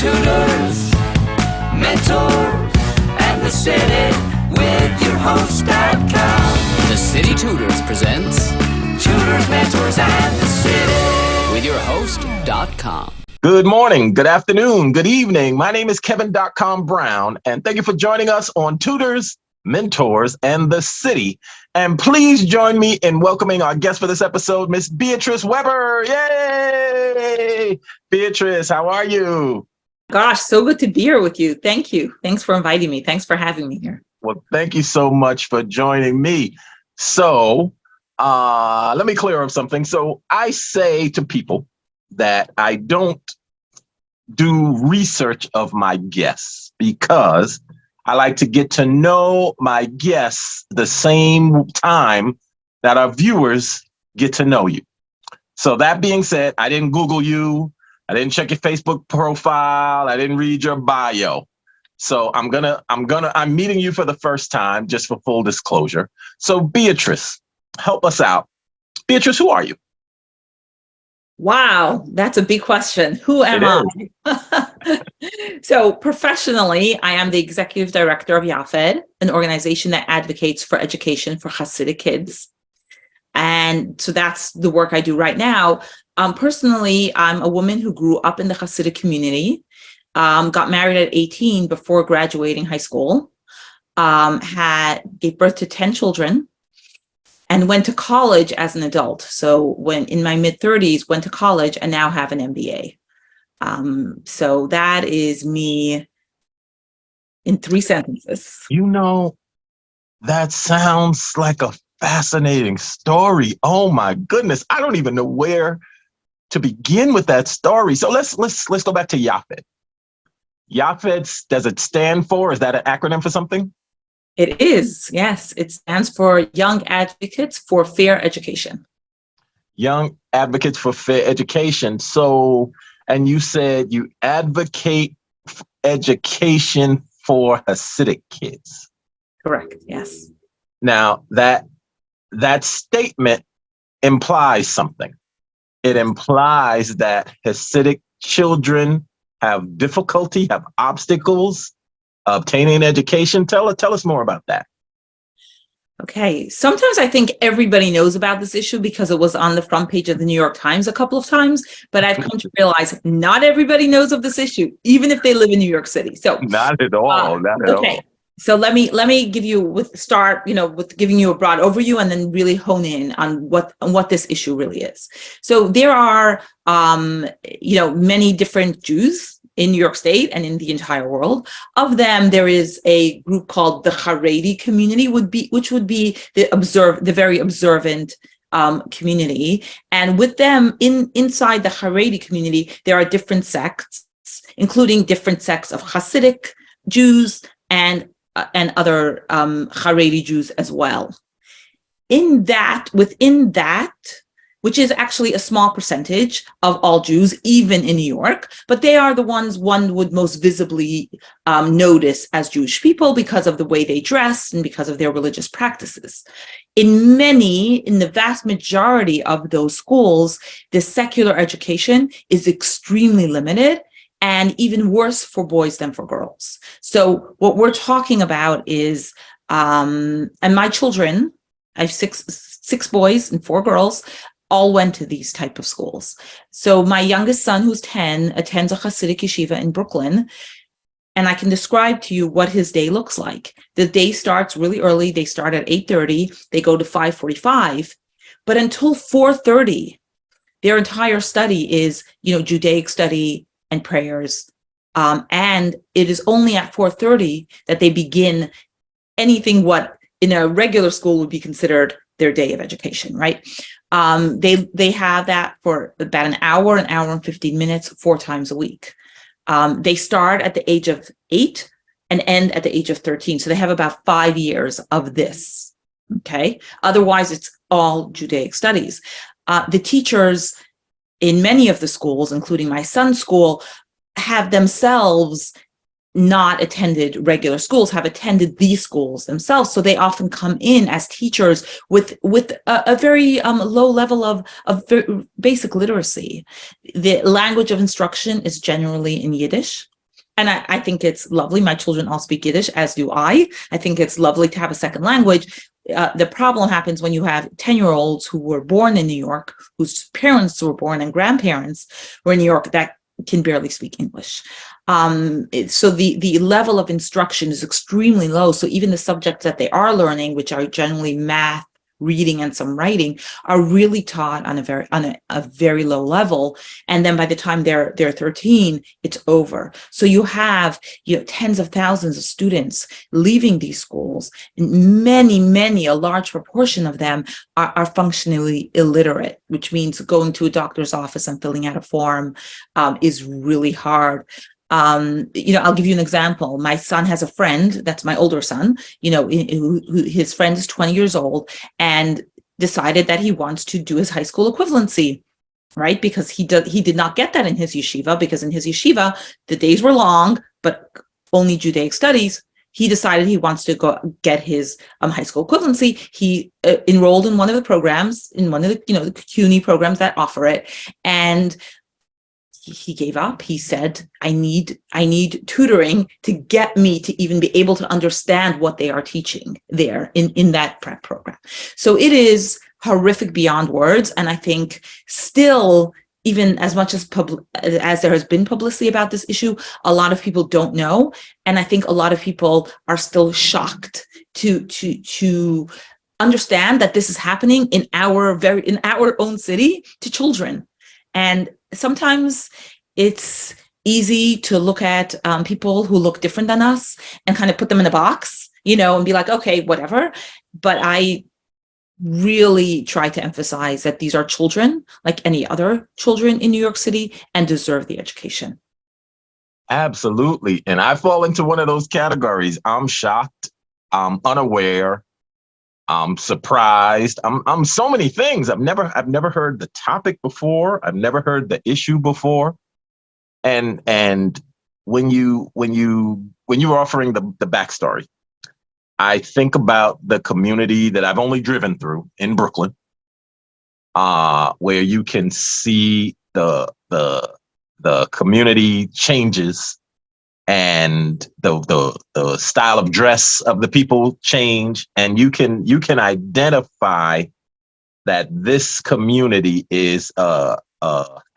tutors, mentors, and the city with your host.com. The City Tutors presents Tutors, mentors, and the city with your host.com. Good morning, good afternoon, good evening. My name is Kevin.com Brown, and thank you for joining us on Tutors, Mentors, and the City. And please join me in welcoming our guest for this episode, Miss Beatrice Weber. Yay! Beatrice, how are you? Gosh, so good to be here with you. Thank you. Thanks for inviting me. Thanks for having me here. Well, thank you so much for joining me. So, let me clear up something. So I say to people that I don't do research of my guests because I like to get to know my guests the same time that our viewers get to know you. So that being said, I didn't Google you. I didn't check your Facebook profile. I didn't read your bio. So I'm meeting you for the first time, just for full disclosure. So Beatrice, help us out. Beatrice, who are you? Wow, that's a big question. Who am I? So professionally, I am the executive director of Yaffed, an organization that advocates for education for Hasidic kids. And so that's the work I do right now. Personally, I'm a woman who grew up in the Hasidic community, got married at 18 before graduating high school, gave birth to 10 children, and went to college as an adult. So when in my mid-30s, went to college and now have an MBA. So that is me in 3 sentences. You know, that sounds like a fascinating story. Oh my goodness. I don't even know where to begin with that story. So let's go back to Yaffed. Yaffed, does it stand for? Is that an acronym for something? It is, yes. It stands for Young Advocates for Fair Education. Young Advocates for Fair Education. So, and you said you advocate for education for Hasidic kids. Correct, yes. Now, that statement implies something. It implies that Hasidic children have difficulty, have obstacles obtaining education. Tell us more about that. Okay. Sometimes I think everybody knows about this issue because it was on the front page of the New York Times a couple of times, but I've come to realize not everybody knows of this issue, even if they live in New York City. So not at all. Not at all. So let me give you with giving you a broad overview and then really hone in on what this issue really is. So there are many different Jews in New York State and in the entire world. Of them, there is a group called the Haredi community, which would be the very observant community. And with them, inside the Haredi community, there are different sects, including different sects of Hasidic Jews and other Haredi Jews as well. Within that, which is actually a small percentage of all Jews, even in New York, but they are the ones one would most visibly notice as Jewish people because of the way they dress and because of their religious practices. In the vast majority of those schools, the secular education is extremely limited and even worse for boys than for girls. So what we're talking about is, and my children, I have six boys and 4 girls, all went to these type of schools. So my youngest son, who's 10, attends a Hasidic yeshiva in Brooklyn, and I can describe to you what his day looks like. The day starts really early. They start at 8:30. They go to 5:45, but until 4:30, their entire study is, Judaic study and prayers. And it is only at 4:30 that they begin anything what in a regular school would be considered their day of education, right? They have that for about an hour and 15 minutes, 4 times a week. They start at the age of 8 and end at the age of 13. So they have about 5 years of this, okay? Otherwise, it's all Judaic studies. The teachers in many of the schools, including my son's school, have themselves not attended regular schools, have attended these schools themselves. So they often come in as teachers with a very low level of basic literacy. The language of instruction is generally in Yiddish. And I think it's lovely. My children all speak Yiddish, as do I. I think it's lovely to have a second language. The problem happens when you have 10-year-olds who were born in New York, whose parents were born and grandparents were in New York, that can barely speak English. So the level of instruction is extremely low. So even the subjects that they are learning, which are generally math, reading, and some writing, are really taught on a very low level. And then by the time they're 13, it's over. So you have tens of thousands of students leaving these schools, and a large proportion of them are functionally illiterate, which means going to a doctor's office and filling out a form is really hard. I'll give you an example. My son has a friend, that's my older son, his friend is 20 years old and decided that he wants to do his high school equivalency, right? Because he did not get that in his yeshiva, because in his yeshiva, the days were long, but only Judaic studies. He decided he wants to go get his high school equivalency. He enrolled in one of the programs, in one of the CUNY programs that offer it, and he gave up. He said, I need tutoring to get me to even be able to understand what they are teaching there in that prep program. So it is horrific beyond words. And I think still, even as much as there has been publicity about this issue, a lot of people don't know. And I think a lot of people are still shocked to understand that this is happening in our own city to children. And sometimes it's easy to look at people who look different than us and kind of put them in a box, and be like, okay, whatever. But I really try to emphasize that these are children like any other children in New York City and deserve the education. Absolutely. And I fall into one of those categories. I'm shocked. I'm unaware. I'm surprised. I'm so many things. I've never heard the topic before. I've never heard the issue before. And when you were offering the backstory, I think about the community that I've only driven through in Brooklyn, where you can see the community changes and the style of dress of the people change, and you can identify that this community is the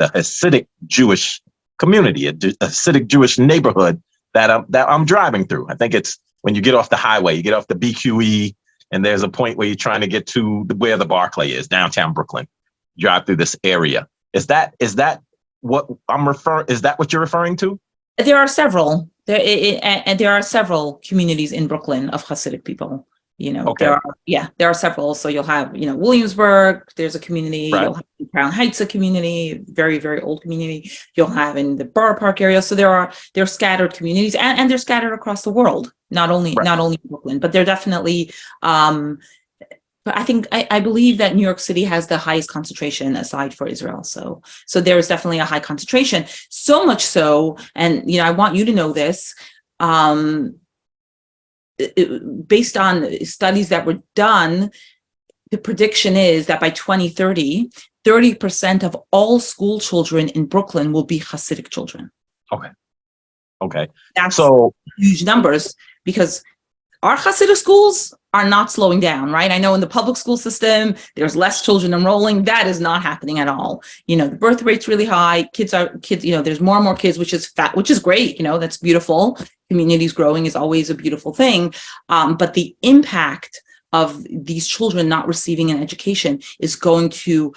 Hasidic Jewish community, a Hasidic Jewish neighborhood that I'm driving through. I think it's when you get off the highway, you get off the BQE, and there's a point where you're trying to get to where the Barclay is, downtown Brooklyn. Drive through this area. Is that what I'm referring? Is that what you're referring to? There are several. There are several communities in Brooklyn of Hasidic people. Okay. There are several. So you'll have, Williamsburg, there's a community. Right. You'll have in Crown Heights, a community, very, very old community. You'll have in the Borough Park area. So there are scattered communities, and they're scattered across the world, not only Brooklyn, but they're definitely. But I believe that New York City has the highest concentration aside for Israel. So there is definitely a high concentration. So much so, and I want you to know this. Based on studies that were done, the prediction is that by 2030, 30% of all school children in Brooklyn will be Hasidic children. Okay. That's huge numbers, because our Hasidic schools are not slowing down, right? I know in the public school system, there's less children enrolling. That is not happening at all. The birth rate's really high. Kids, there's more and more kids, which is great. That's beautiful. Communities growing is always a beautiful thing. But the impact of these children not receiving an education is going to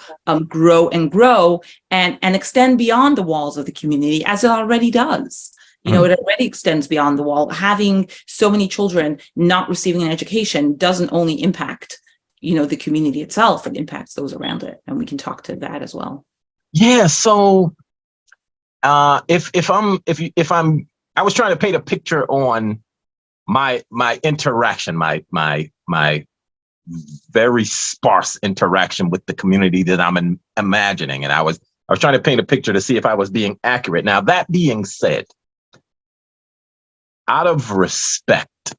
grow and grow and extend beyond the walls of the community, as it already does. It already extends beyond the wall. Having so many children not receiving an education doesn't only impact, the community itself, it impacts those around it. And we can talk to that as well. Yeah. So I was trying to paint a picture on my interaction, my very sparse interaction with the community that I'm imagining. And I was trying to paint a picture to see if I was being accurate. Now, that being said, out of respect,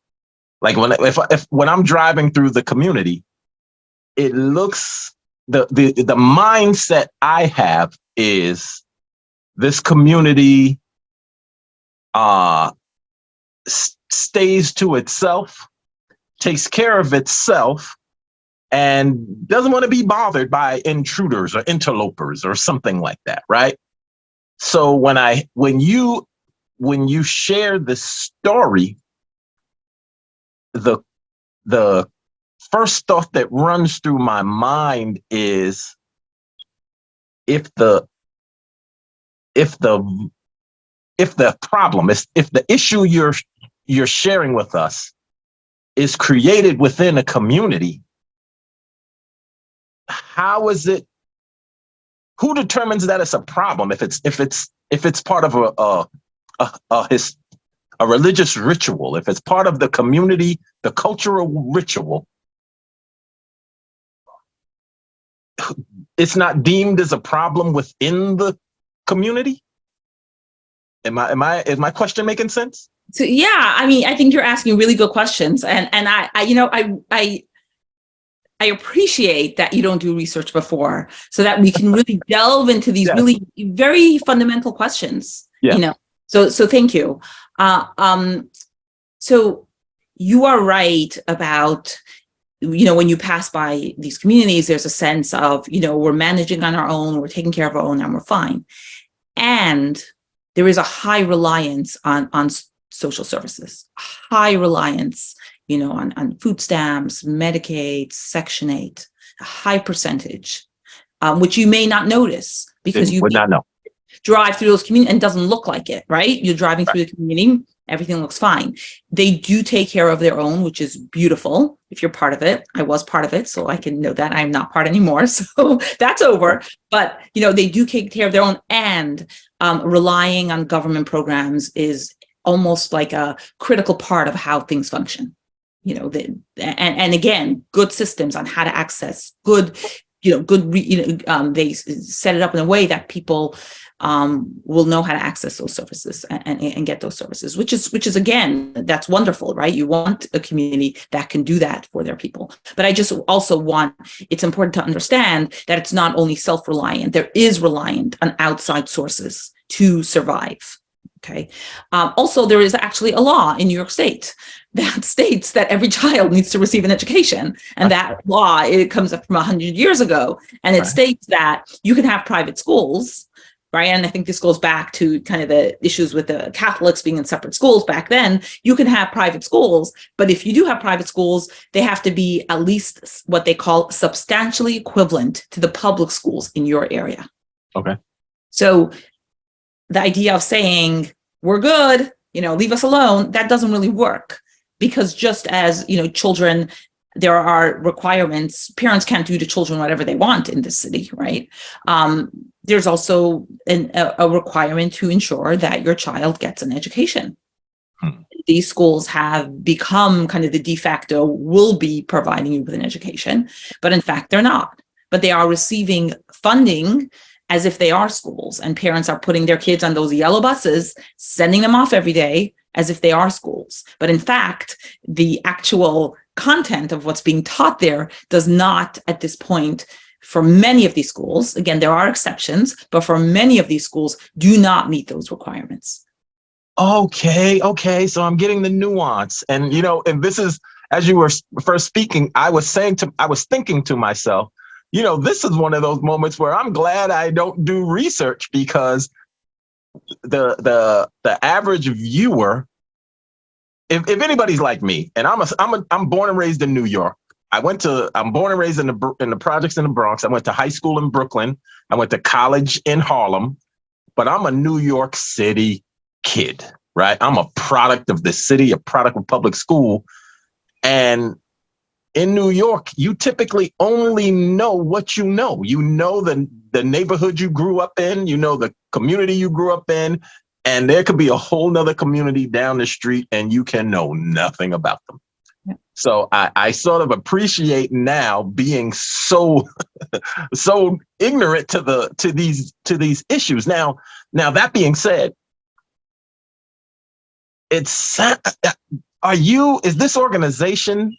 like when I'm driving through the community, it looks the mindset I have is this community uh, stays to itself, takes care of itself, and doesn't want to be bothered by intruders or interlopers or something like that, right? So when you share this story, the first thought that runs through my mind is if the problem is, if the issue you're sharing with us is created within a community, how is it, who determines that it's a problem? If it's part of a religious ritual, if it's part of the community, the cultural ritual, it's not deemed as a problem within the community. Is my question making sense? So yeah, I mean, I think you're asking really good questions, and I appreciate that you don't do research before, so that we can really delve into these really very fundamental questions. Yeah. So thank you. So you are right about, when you pass by these communities, there's a sense of, we're managing on our own, we're taking care of our own, and we're fine. And there is a high reliance on social services, high reliance, on food stamps, Medicaid, Section 8, a high percentage, which you may not notice because you would not know. Drive through those communities and it doesn't look like it, right? You're driving through the community, everything looks fine. They do take care of their own, which is beautiful. If you're part of it, I was part of it, so I can know that I'm not part anymore. So that's over. But, they do take care of their own, and relying on government programs is almost like a critical part of how things function. And again, good systems on how to access they set it up in a way that people will know how to access those services and get those services, which is again, that's wonderful, right? You want a community that can do that for their people. But I just also it's important to understand that it's not only self-reliant, there is reliant on outside sources to survive. Okay. Also, there is actually a law in New York State that states that every child needs to receive an education. And that law, it comes up from 100 years ago. And it states that you can have private schools, right? And I think this goes back to kind of the issues with the Catholics being in separate schools back then. You can have private schools, but if you do have private schools, they have to be at least what they call substantially equivalent to the public schools in your area. Okay. So the idea of saying, we're good, leave us alone, that doesn't really work, because just as, children, there are requirements, parents can't do to children whatever they want in this city, right? There's also a requirement to ensure that your child gets an education. These schools have become kind of the de facto, will be providing you with an education, but in fact, they're not. But they are receiving funding as if they are schools, and parents are putting their kids on those yellow buses, sending them off every day as if they are schools. But in fact, the actual content of what's being taught there does not, at this point, for many of these schools, again, there are exceptions, but for many of these schools, do not meet those requirements. Okay. So I'm getting the nuance. And, and this is, as you were first speaking, I was thinking to myself, this is one of those moments where I'm glad I don't do research, because the average viewer, if anybody's like me, and I'm born and raised in New York. I'm born and raised in the projects in the Bronx. I went to high school in Brooklyn. I went to college in Harlem, but I'm a New York City kid, right? I'm a product of the city, a product of public school. And in New York, you typically only know what you know. You know the neighborhood you grew up in, the community you grew up in, and there could be a whole nother community down the street and you can know nothing about them. Yeah. So I sort of appreciate now being so ignorant to these issues. Now that being said, is this organization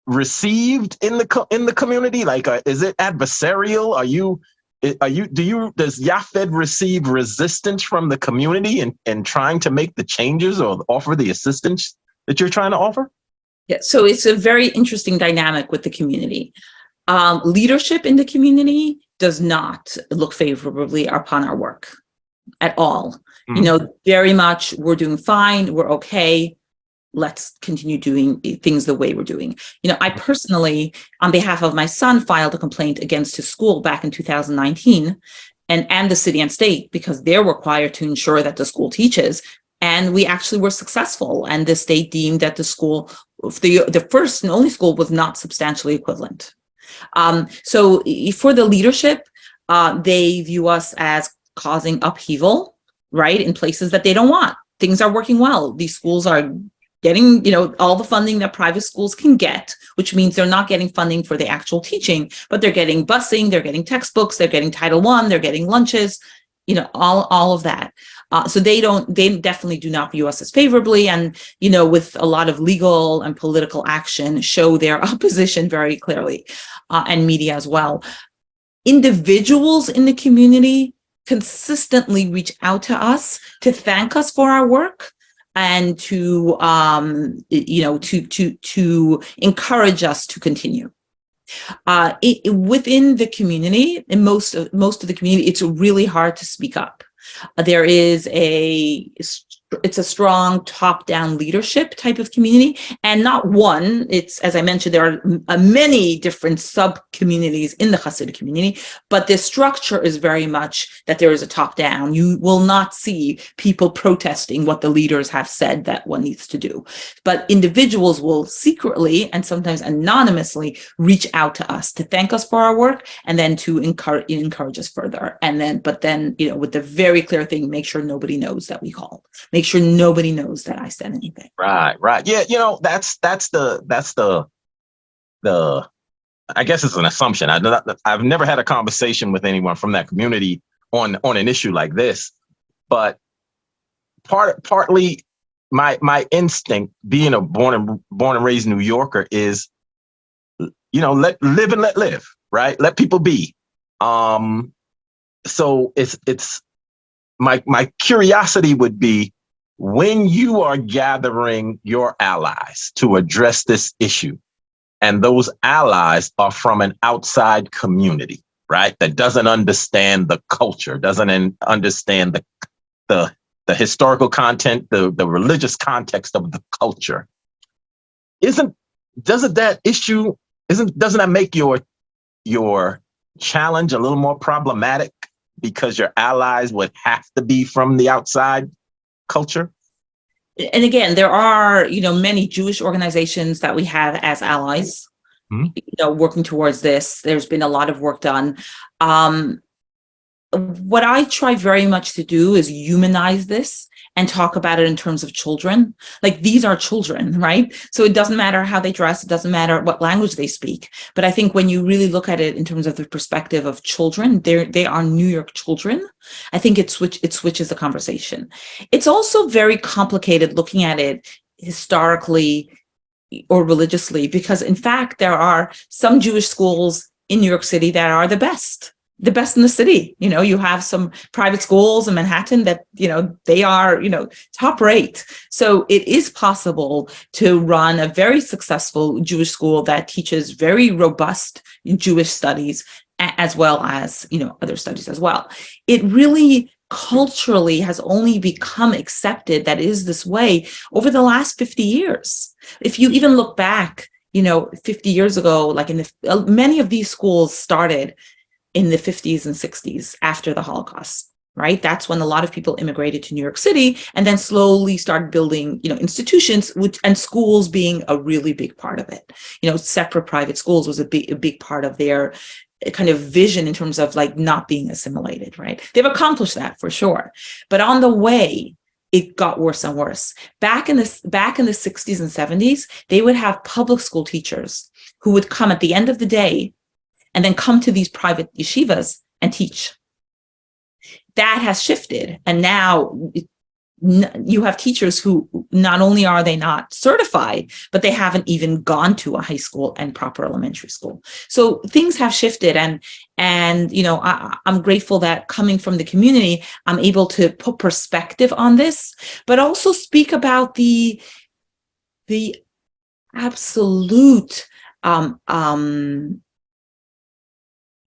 received in the community? Like, is it adversarial? Does Yaffed receive resistance from the community in trying to make the changes or offer the assistance that you're trying to offer? Yeah, so it's a very interesting dynamic with the community. Leadership in the community does not look favorably upon our work at all. You know, very much, we're doing fine, we're okay, let's continue doing things the way we're doing. You know, I personally, on behalf of my son, filed a complaint against his school back in 2019 and the city and state, because they're required to ensure that the school teaches. And we actually were successful. And the state deemed that the school, the first and only school, was not substantially equivalent. So for the leadership, they view us as causing upheaval, right, in places that they don't want. Things are working well. These schools are getting, you know, all the funding that private schools can get, which means they're not getting funding for the actual teaching, but they're getting busing, they're getting textbooks, they're getting Title I, they're getting lunches, you know, all of that. So they definitely do not view us as favorably, and, you know, with a lot of legal and political action, show their opposition very clearly, and media as well. Individuals in the community consistently reach out to us to thank us for our work and to, you know, to encourage us to continue. Within the community, in most of the community, it's really hard to speak up. There is it's a strong top-down leadership type of community, and not one. It's, as I mentioned, there are many different sub-communities in the Hasidic community, but the structure is very much that there is a top-down. You will not see people protesting what the leaders have said that one needs to do, but individuals will secretly and sometimes anonymously reach out to us to thank us for our work, and then to encourage us further. But then, you know, with the very clear thing, make sure nobody knows that we called. Make sure nobody knows that I said anything. Right. Yeah, you know, that's the I guess it's an assumption. I've never had a conversation with anyone from that community on an issue like this, but partly my instinct, being a born and raised New Yorker, is, you know, let live and let live, right? Let people be. So it's my curiosity would be, when you are gathering your allies to address this issue, and those allies are from an outside community, right, that doesn't understand the culture, doesn't understand the historical content, the religious context of the culture, doesn't that make your challenge a little more problematic, because your allies would have to be from the outside culture? And again, there are, you know, many Jewish organizations that we have as allies, you know, working towards this. There's been a lot of work done. What I try very much to do is humanize this and talk about it in terms of children. Like, these are children, right? So it doesn't matter how they dress, it doesn't matter what language they speak. But I think when you really look at it in terms of the perspective of children, they are New York children. I think it switches the conversation. It's also very complicated looking at it historically or religiously, because in fact, there are some Jewish schools in New York City that are the best in the city. You know, you have some private schools in Manhattan that, you know, they are, you know, top rate. So it is possible to run a very successful Jewish school that teaches very robust Jewish studies, as well as, you know, other studies as well. It really culturally has only become accepted that it is this way over the last 50 years. If you even look back, you know, 50 years ago, like many of these schools started in the 50s and 60s after the Holocaust, right? That's when a lot of people immigrated to New York City, and then slowly started building, you know, institutions, and schools being a really big part of it. You know, separate private schools was a big part of their kind of vision in terms of like not being assimilated, right? They've accomplished that for sure. But on the way, it got worse and worse. Back in the 60s and 70s, they would have public school teachers who would come at the end of the day and then come to these private yeshivas and teach. That has shifted. And now you have teachers who not only are they not certified, but they haven't even gone to a high school and proper elementary school. So things have shifted, and I'm grateful that coming from the community, I'm able to put perspective on this, but also speak about the absolute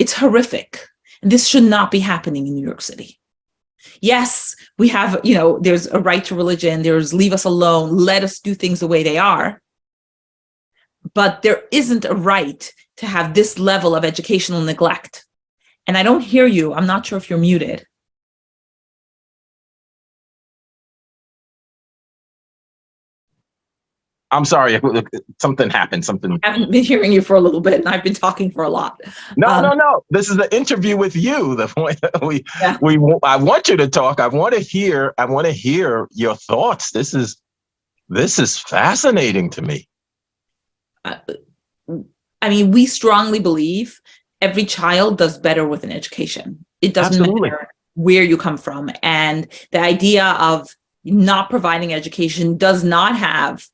it's horrific. This should not be happening in New York City. Yes, we have, there's a right to religion. There's leave us alone. Let us do things the way they are. But there isn't a right to have this level of educational neglect. And I don't hear you. I'm not sure if you're muted. I'm sorry, something happened. I haven't been hearing you for a little bit, and I've been talking for a lot. No. This is the interview with you. The point I want you to talk. I want to hear your thoughts. This is fascinating to me. I mean, we strongly believe every child does better with an education. It doesn't matter where you come from, and the idea of not providing education does not have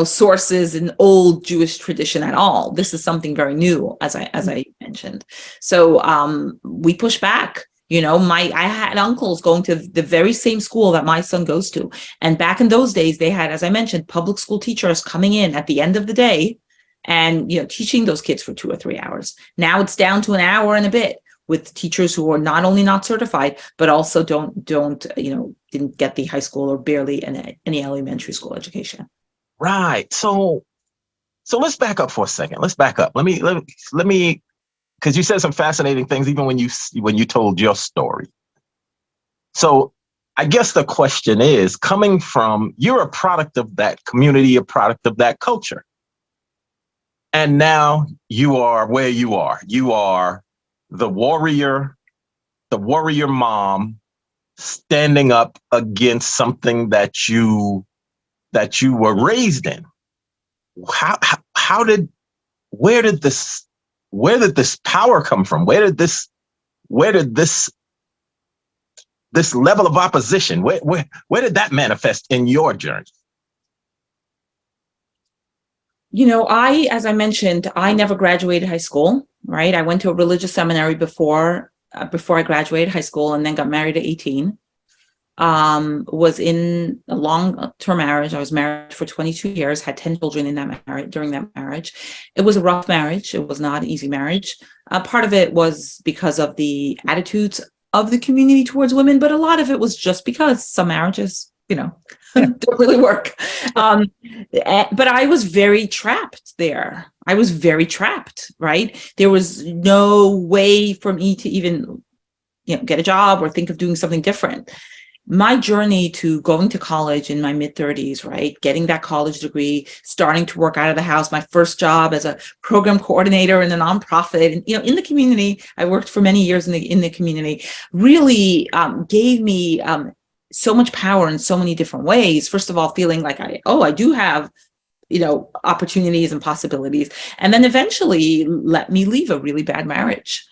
sources in old Jewish tradition at all. This is something very new, as I mentioned. So we push back. I had uncles going to the very same school that my son goes to. And back in those days, they had, as I mentioned, public school teachers coming in at the end of the day and, teaching those kids for 2 or 3 hours. Now it's down to an hour and a bit with teachers who are not only not certified, but also didn't get the high school or barely any elementary school education. Right. So let's back up for a second. Let's back up. Let me, because you said some fascinating things even when you told your story. So I guess the question is, coming from, you're a product of that community, a product of that culture. And now you are where you are. You are the warrior mom standing up against something that you were raised in. Where did this power come from? Where did this level of opposition, where did that manifest in your journey? As I mentioned, I never graduated high school, right? I went to a religious seminary before I graduated high school, and then got married at 18. Was in a long-term marriage. I was married for 22 years, had 10 children during that marriage. It was a rough marriage. It was not an easy marriage. Part of it was because of the attitudes of the community towards women, but a lot of it was just because some marriages, don't really work. But I was very trapped there. I was very trapped, right? There was no way for me to even, get a job or think of doing something different. My journey to going to college in my mid-30s, right? Getting that college degree, starting to work out of the house, my first job as a program coordinator in a nonprofit, and in the community, I worked for many years in the community, really gave me so much power in so many different ways. First of all, feeling like I do have opportunities and possibilities, and then eventually let me leave a really bad marriage.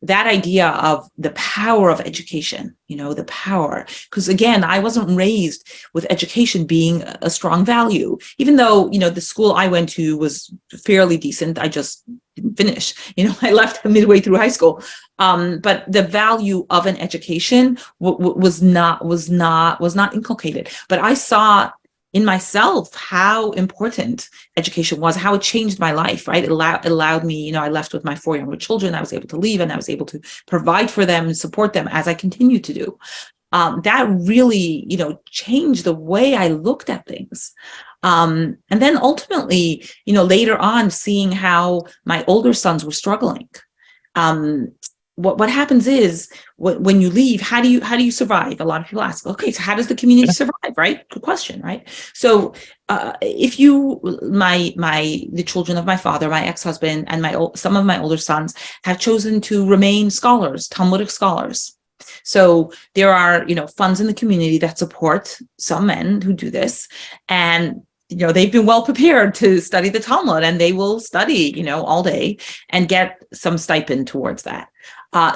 That idea of the power of education, the power, because again, I wasn't raised with education being a strong value, even though, the school I went to was fairly decent. I just didn't finish, I left midway through high school. But the value of an education was not inculcated. But I saw in myself how important education was, how it changed my life, right? It allowed me, I left with my 4 younger children. I was able to leave, and I was able to provide for them and support them as I continue to do. That really, changed the way I looked at things. And then ultimately, later on, seeing how my older sons were struggling. What happens is when you leave, how do you survive? A lot of people ask, okay, so how does the community survive, right? Good question, right? So if the children of my father, my ex-husband, and some of my older sons have chosen to remain scholars, Talmudic scholars. So there are, funds in the community that support some men who do this, and they've been well prepared to study the Talmud, and they will study, all day and get some stipend towards that.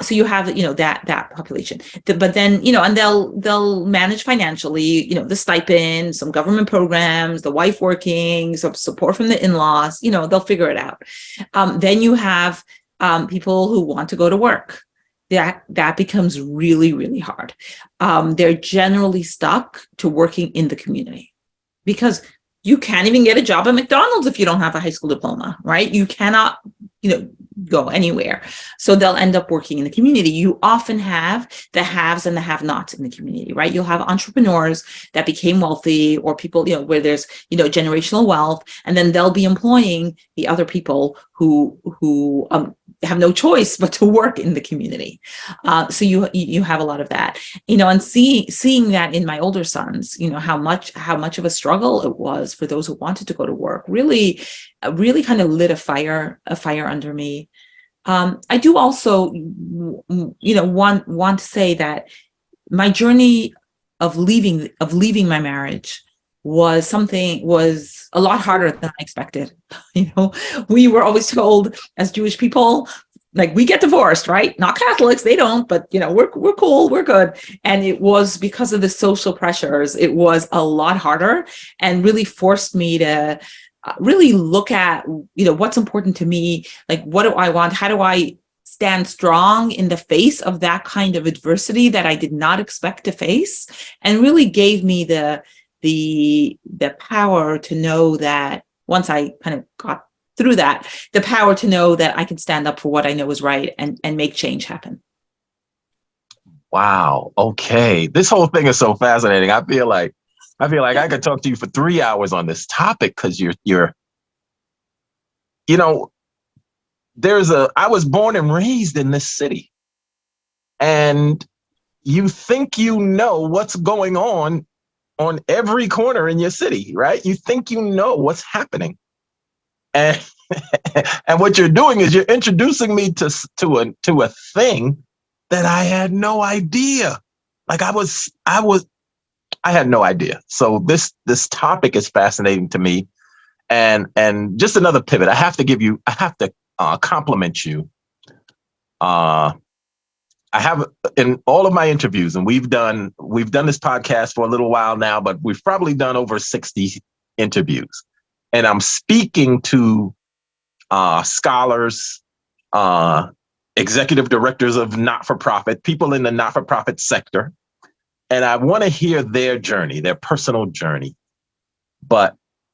So you have, that population. But then, and they'll manage financially, the stipend, some government programs, the wife working, some support from the in-laws, they'll figure it out. Then you have people who want to go to work. That becomes really, really hard. They're generally stuck to working in the community because you can't even get a job at McDonald's if you don't have a high school diploma, right? You cannot, go anywhere. So they'll end up working in the community. You often have the haves and the have-nots in the community, right? You'll have entrepreneurs that became wealthy, or people, where there's, generational wealth, and then they'll be employing the other people who have no choice but to work in the community. So you have a lot of that, and seeing that in my older sons, how much of a struggle it was for those who wanted to go to work, really kind of lit a fire under me. I do also, want to say that my journey of leaving my marriage was a lot harder than I expected. We were always told as Jewish people, like, we get divorced, right? Not Catholics, they don't, but we're cool, we're good. And it was because of the social pressures. It was a lot harder and really forced me to really look at, what's important to me. Like, what do I want? How do I stand strong in the face of that kind of adversity that I did not expect to face? And really gave me the power to know that once I kind of got through that, the power to know that I can stand up for what I know is right and make change happen. Wow. Okay. This whole thing is so fascinating. I feel like I could talk to you for 3 hours on this topic, because I was born and raised in this city, and you think what's going on every corner in your city, right? You think what's happening. And and what you're doing is you're introducing me to a thing that I had no idea. Like I had no idea. So this topic is fascinating to me. And just another pivot. I have to compliment you. I have, in all of my interviews, and we've done this podcast for a little while now, but we've probably done over 60 interviews. And I'm speaking to scholars, executive directors of not-for-profit, people in the not-for-profit sector. And I want to hear their journey, their personal journey.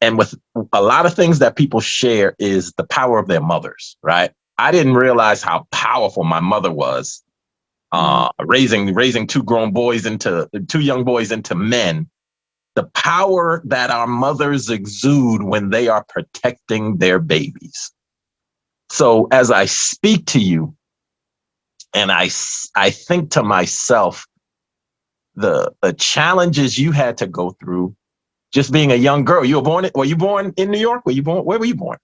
And with a lot of things that people share is the power of their mothers, right? I didn't realize how powerful my mother was, raising two young boys into men. The power that our mothers exude when they are protecting their babies. So as I speak to you, and I think to myself, the challenges you had to go through just being a young girl. Were you born in New York? Where were you born?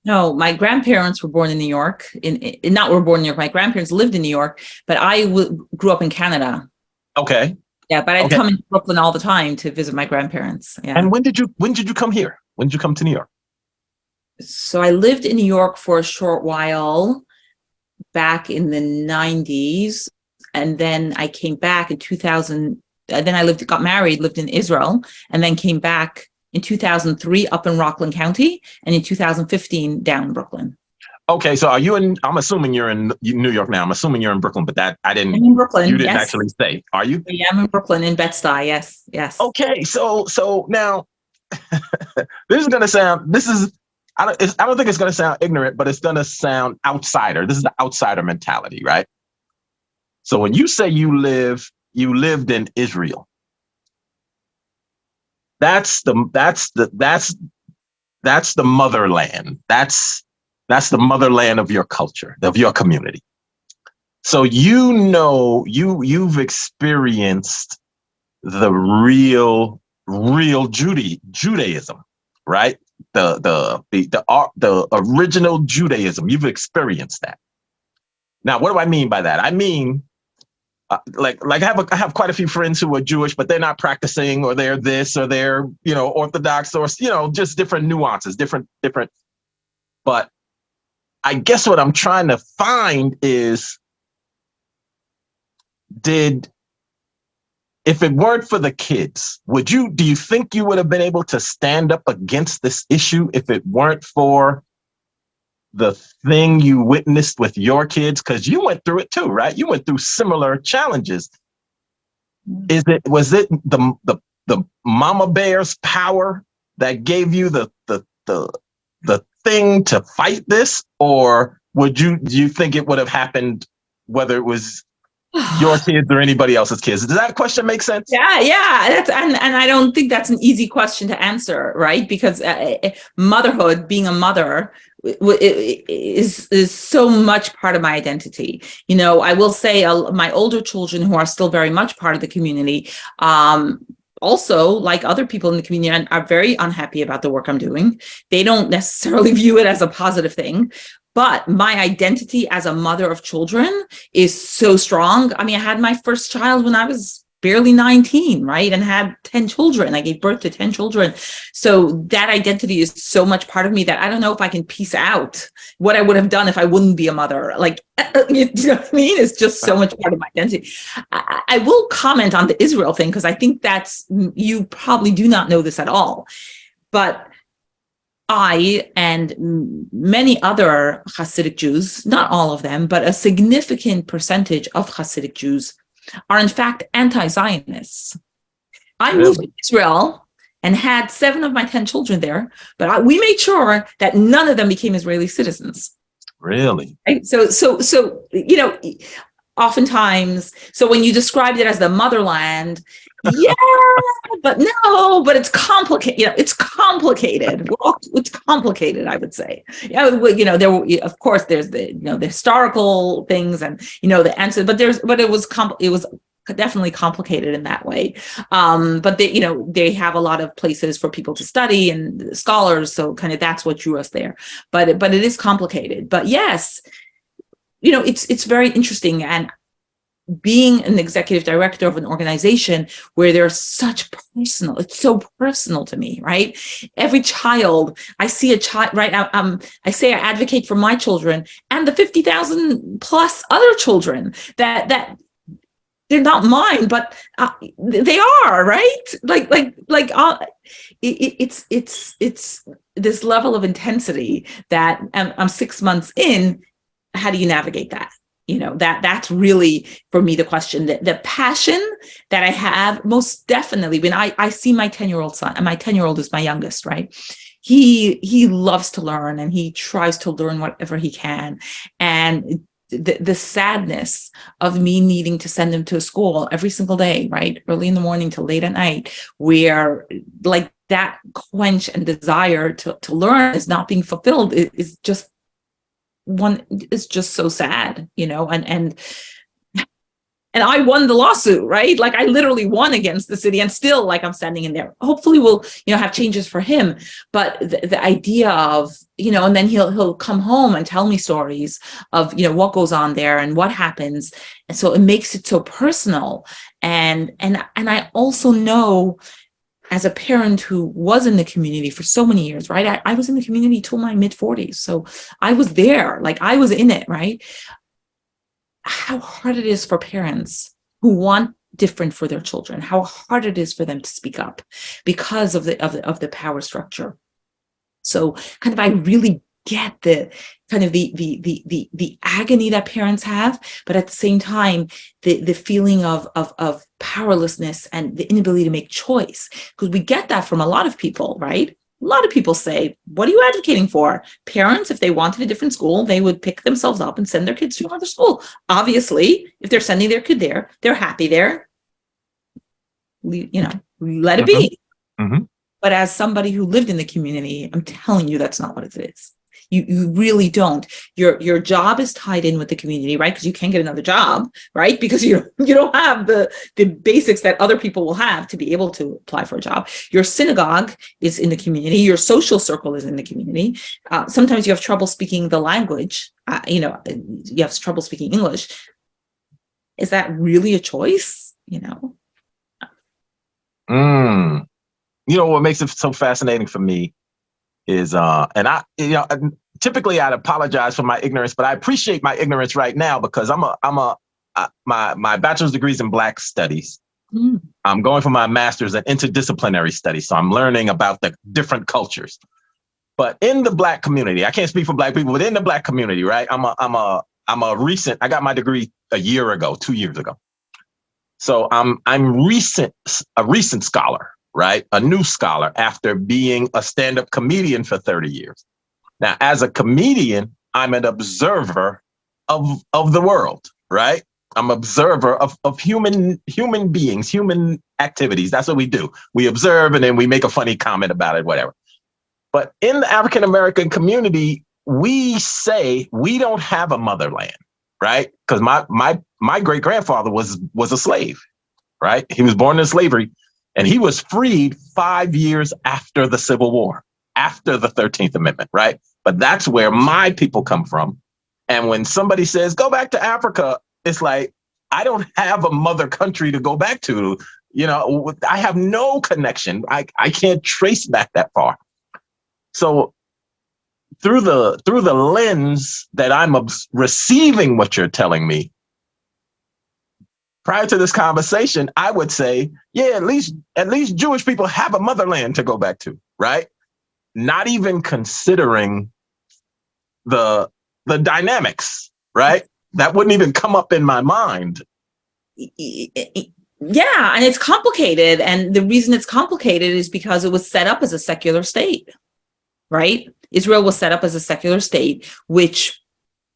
No, my grandparents were born in New York. Were born in New York. My grandparents lived in New York, but I grew up in Canada. Okay. Yeah, but I'd come into Brooklyn all the time to visit my grandparents. Yeah. And when did you come here? When did you come to New York? So I lived in New York for a short while back in the 90s. And then I came back in 2000. Then I got married, lived in Israel, and then came back in 2003 up in Rockland County, and in 2015 down in Brooklyn. Okay, so I'm assuming you're in New York now. I'm assuming you're in Brooklyn, but I'm in Brooklyn. You didn't actually say. Are you? Yeah, I'm in Brooklyn, in Bed-Stuy. Yes. Okay, so now this is gonna sound. I don't think it's gonna sound ignorant, but it's gonna sound outsider. This is the outsider mentality, right? So when you say you lived in Israel, that's the motherland. That's the motherland of your culture, of your community. So you've experienced the real Judaism, right? The original Judaism. You've experienced that. Now, what do I mean by that? I mean, I have quite a few friends who are Jewish, but they're not practicing, or they're this, or they're Orthodox, or just different nuances, different. But I guess what I'm trying to find is did, if it weren't for the kids, do you think you would have been able to stand up against this issue if it weren't for the thing you witnessed with your kids? Because you went through it too, right? You went through similar challenges. Was it the mama bear's power that gave you the thing to fight this, or do you think it would have happened whether it was your kids or anybody else's kids? Does that question make sense? Yeah. And I don't think that's an easy question to answer, right? Because motherhood, being a mother, is so much part of my identity. I will say my older children, who are still very much part of the community, also, like other people in the community, are very unhappy about the work I'm doing. They don't necessarily view it as a positive thing. But my identity as a mother of children is so strong. I mean, I had my first child when I was barely 19, right? And had 10 children. I gave birth to 10 children. So that identity is so much part of me that I don't know if I can piece out what I would have done if I wouldn't be a mother. Like, you know what I mean? It's just so much part of my identity. I will comment on the Israel thing, because I think you probably do not know this at all. But I and many other Hasidic Jews, not all of them, but a significant percentage of Hasidic Jews are in fact anti-Zionists. I moved to Israel and had 7 of my 10 children there, but we made sure that none of them became Israeli citizens. Really? Right? So oftentimes, so when you described it as the motherland, yeah, but it's complicated. It's complicated. It's complicated, I would say. Of course, there's the the historical things and the answer, but it was definitely complicated in that way. But they have a lot of places for people to study and scholars, so kind of that's what drew us there. But it is complicated. But yes, it's very interesting. And being an executive director of an organization where there's it's so personal to me, right? Every child, I see a child, right? I say I advocate for my children and the 50,000 plus other children that they're not mine, but they are, right? It's this level of intensity that I'm 6 months in. How do you navigate that? That's really, for me, the question. The passion that I have, most definitely, when I see my 10-year-old son, and my 10-year-old is my youngest, right? He loves to learn, and he tries to learn whatever he can. And the sadness of me needing to send him to a school every single day, right? Early in the morning to late at night, where like that quench and desire to learn is not being fulfilled is just it's just so sad, and I won the lawsuit, right? Like I literally won against the city, and still, like, I'm standing in there. Hopefully we'll, have changes for him. But the idea of, and then he'll come home and tell me stories of, what goes on there and what happens. And so it makes it so personal. And I also know, as a parent who was in the community for so many years, right? I was in the community till my mid-40s. So I was there, like I was in it, right? How hard it is for parents who want different for their children, how hard it is for them to speak up because of the power structure. So kind of, I really get the kind of the agony that parents have, but at the same time, the feeling of powerlessness and the inability to make choice, because we get that from a lot of people, right? A lot of people say, what are you advocating for? Parents, if they wanted a different school, they would pick themselves up and send their kids to another school. Obviously, if they're sending their kid there, they're happy there. Let it be. Mm-hmm. But as somebody who lived in the community, I'm telling you, that's not what it is. You really don't. Your job is tied in with the community, right? Because you can't get another job, right? Because you don't have the basics that other people will have to be able to apply for a job. Your synagogue is in the community. Your social circle is in the community. Sometimes you have trouble speaking the language. You have trouble speaking English. Is that really a choice? What makes it so fascinating for me is, and I, typically I'd apologize for my ignorance, but I appreciate my ignorance right now, because I'm a my bachelor's degree is in Black Studies. I'm going for my master's in interdisciplinary studies, so I'm learning about the different cultures. But in the Black community, I can't speak for Black people, but in the Black community, right? I got my degree a year ago, 2 years ago. So I'm a recent scholar, right? A new scholar after being a stand-up comedian for 30 years. Now, as a comedian, I'm an observer of the world, right? I'm an observer of human beings, human activities. That's what we do. We observe and then we make a funny comment about it, whatever. But in the African American community, we say we don't have a motherland, right? Because my great grandfather was a slave, right? He was born in slavery, and he was freed 5 years after the Civil War, after the 13th Amendment, right? But that's where my people come from. And when somebody says, go back to Africa, it's like, I don't have a mother country to go back to. You know, I have no connection. I can't trace back that far. So through the lens that I'm receiving what you're telling me, prior to this conversation, I would say, yeah, at least Jewish people have a motherland to go back to, right? Not even considering the dynamics, right? That wouldn't even come up in my mind. Yeah, and it's complicated. And the reason it's complicated is because it was set up as a secular state, right? Israel was set up as a secular state, which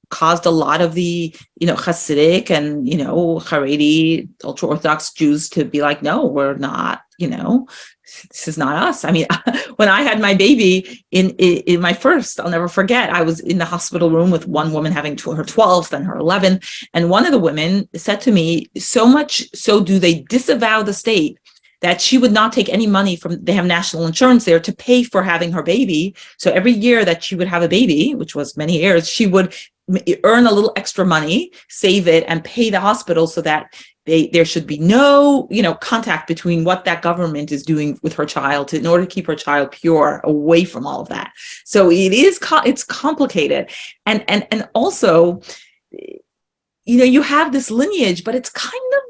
caused a lot of the, Hasidic and, Haredi, ultra-Orthodox Jews to be like, no, we're not, this is not us. I mean, when I had my baby in my first, I'll never forget, I was in the hospital room with one woman having her 12th and her 11th. And one of the women said to me, so much so do they disavow the state that she would not take any money they have national insurance there to pay for having her baby. So every year that she would have a baby, which was many years, she would earn a little extra money, save it, and pay the hospital so that there should be no, contact between what that government is doing with her child in order to keep her child pure away from all of that. So it's complicated. And also, you have this lineage, but it's kind of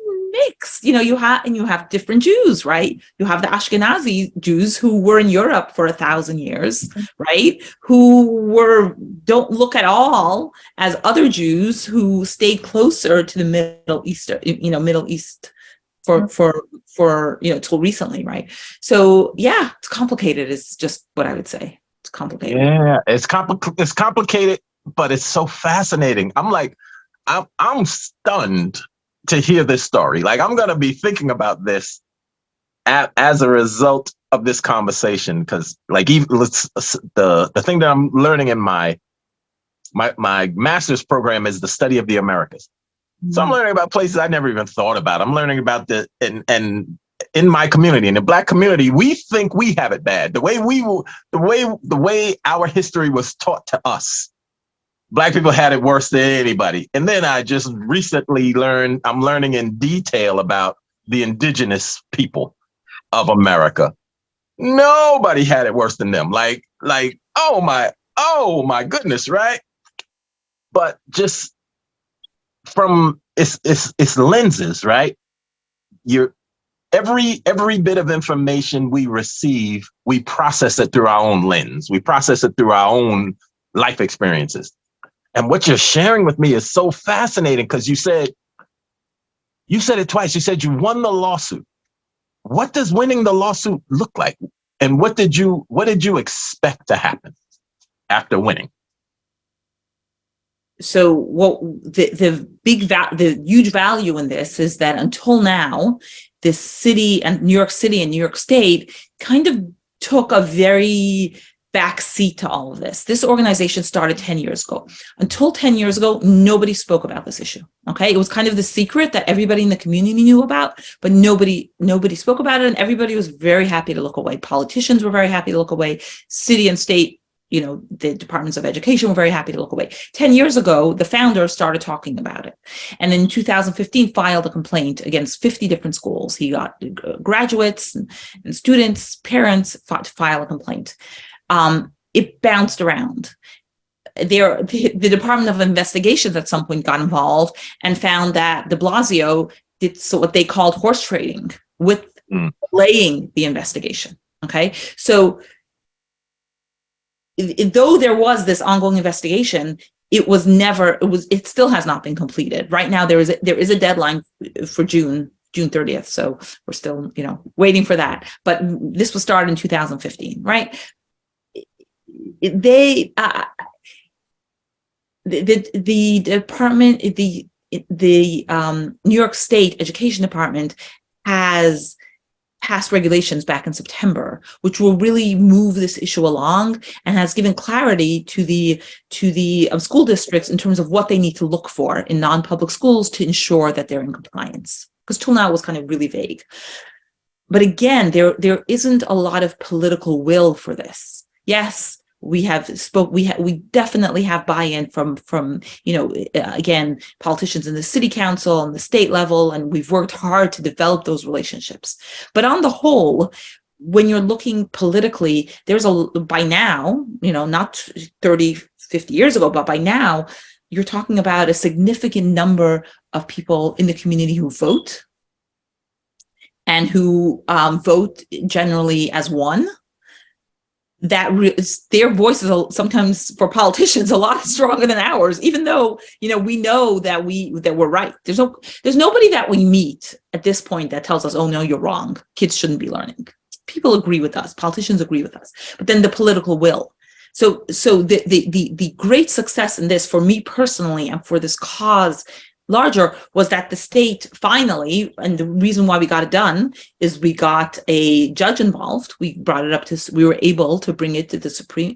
mixed. You have different Jews, right? You have the Ashkenazi Jews who were in Europe for 1,000 years, right? Who don't look at all as other Jews who stayed closer to the Middle East for till recently, right? So yeah, it's complicated. Is just what I would say. It's complicated. Yeah, it's complicated, but it's so fascinating. I'm stunned to hear this story. Like, I'm going to be thinking about this as a result of this conversation, because like even the thing that I'm learning in my master's program is the study of the Americas. Mm-hmm. So I'm learning about places I never even thought about. I'm learning about and in my community, in the Black community, we think we have it bad. The way our history was taught to us. Black people had it worse than anybody. And then I just recently I'm learning in detail about the indigenous people of America. Nobody had it worse than them. Like, oh my goodness, right? But just from its lenses, right? Every bit of information we receive, we process it through our own lens. We process it through our own life experiences. And what you're sharing with me is so fascinating, because you said it twice. You said you won the lawsuit. What does winning the lawsuit look like? And what did you expect to happen after winning? So what the huge value in this is that until now, this city and New York City and New York State kind of took a very backseat to all of this. This organization started 10 years ago. Until 10 years ago, nobody spoke about this issue. Okay. It was kind of the secret that everybody in the community knew about, but nobody spoke about it. And everybody was very happy to look away. Politicians were very happy to look away. City and state, the departments of education were very happy to look away. 10 years ago, the founder started talking about it. And in 2015, filed a complaint against 50 different schools. He got graduates and students, parents to file a complaint. It bounced around. the Department of Investigations at some point got involved and found that de Blasio did what they called horse trading with delaying the investigation. Okay, so though there was this ongoing investigation, it still has not been completed. Right now, there is a deadline for June 30th. So we're still, waiting for that. But this was started in 2015, right? The department, the New York State Education Department has passed regulations back in September, which will really move this issue along and has given clarity to the school districts in terms of what they need to look for in non-public schools to ensure that they're in compliance. Because till now it was kind of really vague. But again, there isn't a lot of political will for this. Yes, we definitely have buy-in from again, politicians in the city council and the state level, and we've worked hard to develop those relationships. But on the whole, when you're looking politically, by now, not 30, 50 years ago, but by now, you're talking about a significant number of people in the community who vote and who vote generally as one. Their voice is sometimes for politicians a lot stronger than ours, even though we know that we're right. There's nobody that we meet at this point that tells us, oh no, you're wrong, kids shouldn't be learning. People agree with us, politicians agree with us, but then the political will. So the great success in this for me personally and for this cause larger was that the state finally, and the reason why we got it done is we got a judge involved. We were able to bring it to the Supreme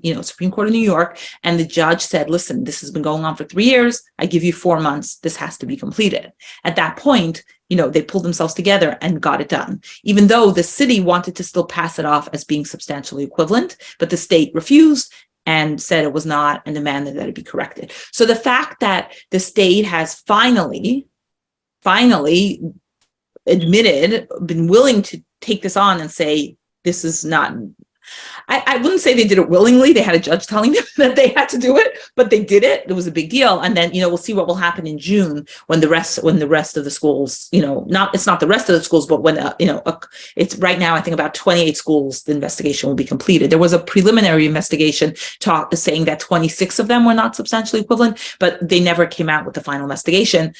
Court of New York, and the judge said, listen, this has been going on for 3 years. I give you 4 months. This has to be completed. At that point, they pulled themselves together and got it done, even though the city wanted to still pass it off as being substantially equivalent, but the state refused and said it was not, and demanded that it be corrected. So the fact that the state has finally admitted, been willing to take this on and say, this is not, I wouldn't say they did it willingly. They had a judge telling them that they had to do it, but they did it. It was a big deal. And then, we'll see what will happen in June when the rest of the schools, it's not the rest of the schools, but when, it's right now, I think about 28 schools, the investigation will be completed. There was a preliminary investigation saying that 26 of them were not substantially equivalent, but they never came out with the final investigation.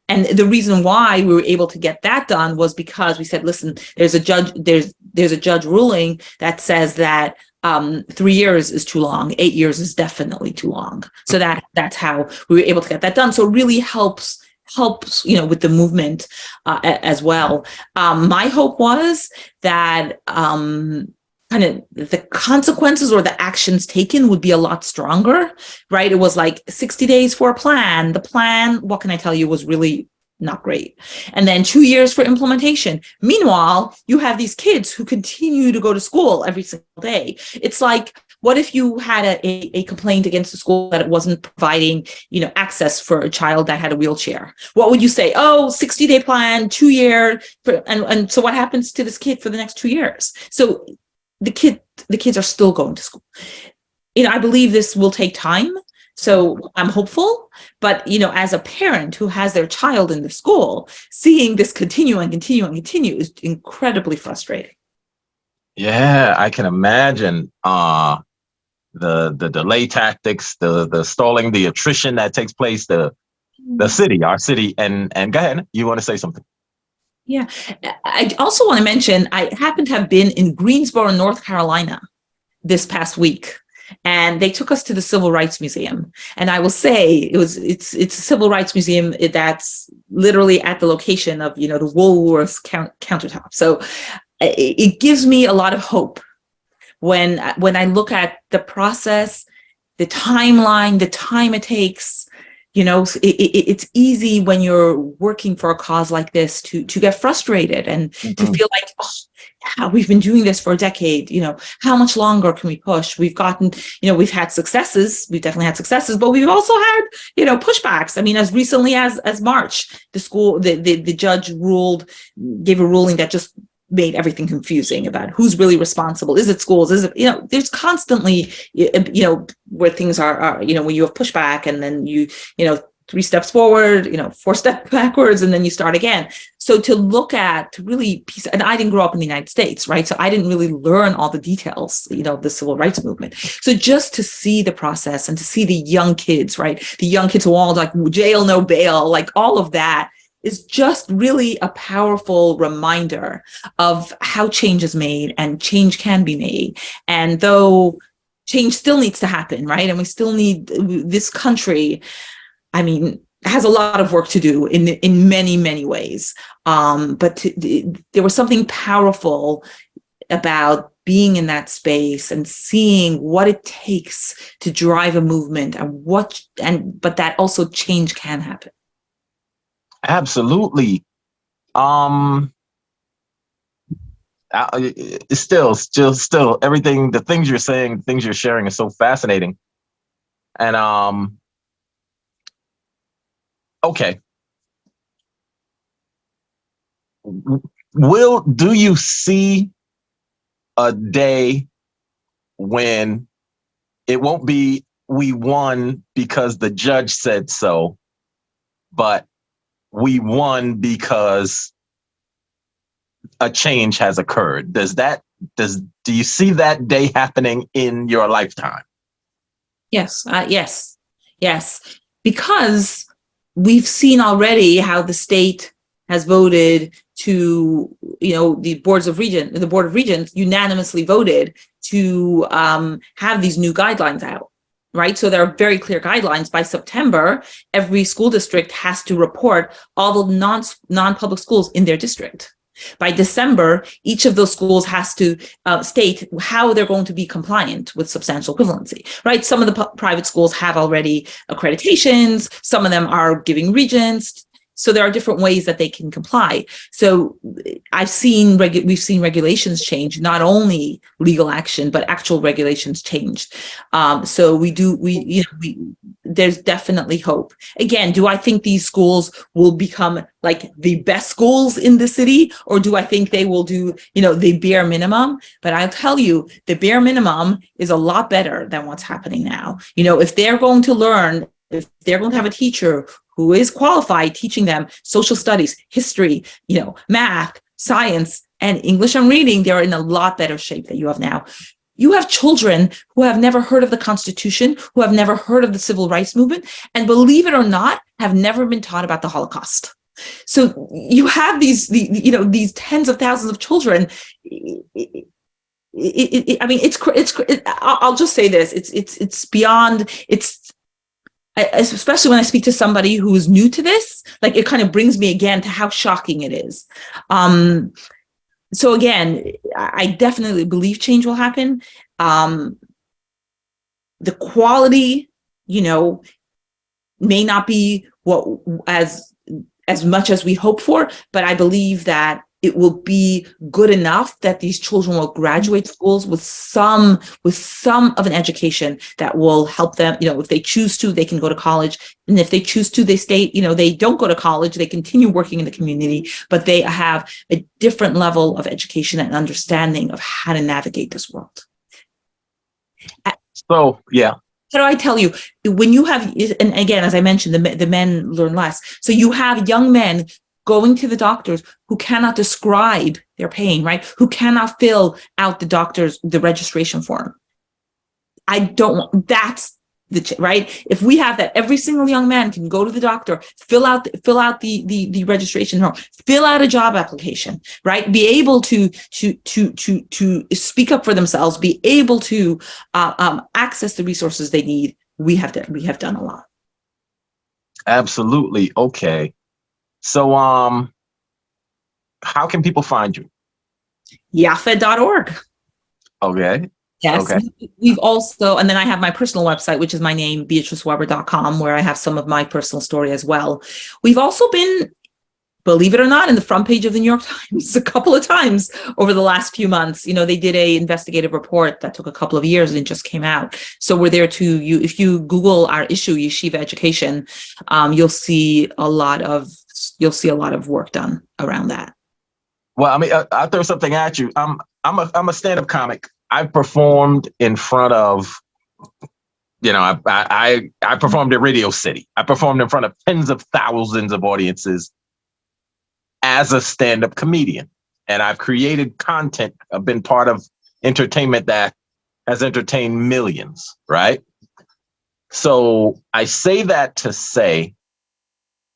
And the reason why we were able to get that done was because we said, listen, there's a judge ruling that says that 3 years is too long, 8 years is definitely too long. So that's how we were able to get that done. So it really helps with the movement as well. My hope was that kind of the consequences or the actions taken would be a lot stronger, right? It was like 60 days for a plan. The plan, what can I tell you, was really not great. And then 2 years for implementation. Meanwhile, you have these kids who continue to go to school every single day. It's like, what if you had a complaint against the school that it wasn't providing, access for a child that had a wheelchair? What would you say? Oh, 60-day plan, 2 year. And so what happens to this kid for the next 2 years? So the kids are still going to school. I believe this will take time. So I'm hopeful, but as a parent who has their child in the school, seeing this continue is incredibly frustrating. Yeah, I can imagine the delay tactics, the stalling, the attrition that takes place, our city, and go ahead, you want to say something? Yeah, I also want to mention, I happen to have been in Greensboro, North Carolina this past week, and they took us to the Civil Rights Museum. And I will say it's a Civil Rights Museum that's literally at the location of, the Woolworths countertop. So it gives me a lot of hope when I look at the process, the timeline, the time it takes. It's easy when you're working for a cause like this to get frustrated and to feel like, we've been doing this for a decade. How much longer can we push? We've gotten, we've had successes. We've definitely had successes, but we've also had, pushbacks. I mean, as recently as March, the judge gave a ruling that just made everything confusing about who's really responsible. Is it schools? Is it, there's constantly, where things are, when you have pushback and then you 3 steps forward, 4 steps backwards, and then you start again. So to really piece, and I didn't grow up in the United States, right? So I didn't really learn all the details, of the civil rights movement. So just to see the process and to see the young kids, right? The young kids who all like jail, no bail, like all of that is just really a powerful reminder of how change is made and change can be made. And though change still needs to happen, right? And we still need this country, has a lot of work to do in many, many ways. But there was something powerful about being in that space and seeing what it takes to drive a movement but that also change can happen. Absolutely. It's still everything, the things you're saying, the things you're sharing is so fascinating. And okay. Do you see a day when it won't be we won because the judge said so, but we won because a change has occurred? Do you see that day happening in your lifetime? Yes. Because we've seen already how the state has voted to, the Board of Regents unanimously voted to have these new guidelines out. Right. So there are very clear guidelines. By September, every school district has to report all the non-public schools in their district. By December, each of those schools has to state how they're going to be compliant with substantial equivalency, right? Some of the private schools have already accreditations. Some of them are giving regents. So there are different ways that they can comply. So we've seen regulations change, not only legal action, but actual regulations changed. So there's definitely hope. Again, do I think these schools will become like the best schools in the city, or do I think they will do, the bare minimum? But I'll tell you, the bare minimum is a lot better than what's happening now. If they're going to learn, if they're going to have a teacher who is qualified teaching them social studies, history, math, science, and English and reading, they're in a lot better shape than you have now. You have children who have never heard of the Constitution, who have never heard of the civil rights movement, and believe it or not, have never been taught about the Holocaust. So you have these tens of thousands of children. I'll just say this: it's beyond. Especially when I speak to somebody who is new to this, like it kind of brings me again to how shocking it is. So again, I definitely believe change will happen. The quality, may not be as much as we hope for, but I believe that it will be good enough that these children will graduate schools with some of an education that will help them. If they choose to, they can go to college. And if they choose to, they stay, they don't go to college, they continue working in the community, but they have a different level of education and understanding of how to navigate this world. So, yeah. How do I tell you, when you have, and again, as I mentioned, the men learn less. So you have young men going to the doctors who cannot describe their pain, right? Who cannot fill out the registration form. That's right? If we have that, every single young man can go to the doctor, fill out the registration form, fill out a job application, right? Be able to speak up for themselves, be able to access the resources they need. We have done a lot. Absolutely. Okay. So, how can people find you? Yaffed.org. Okay. Yes. Okay. We've also, and then I have my personal website, which is my name, BeatriceWeber.com, where I have some of my personal story as well. We've also been, believe it or not, in the front page of the New York Times a couple of times over the last few months. They did an investigative report that took a couple of years and it just came out. So we're there too. If you Google our issue, Yeshiva Education, you'll see a lot of work done around that. Well, I mean, I'll throw something at you. I'm a stand-up comic. I've performed in front of, I performed at Radio City. I performed in front of tens of thousands of audiences as a stand-up comedian. And I've created content. I've been part of entertainment that has entertained millions, right? So I say that to say,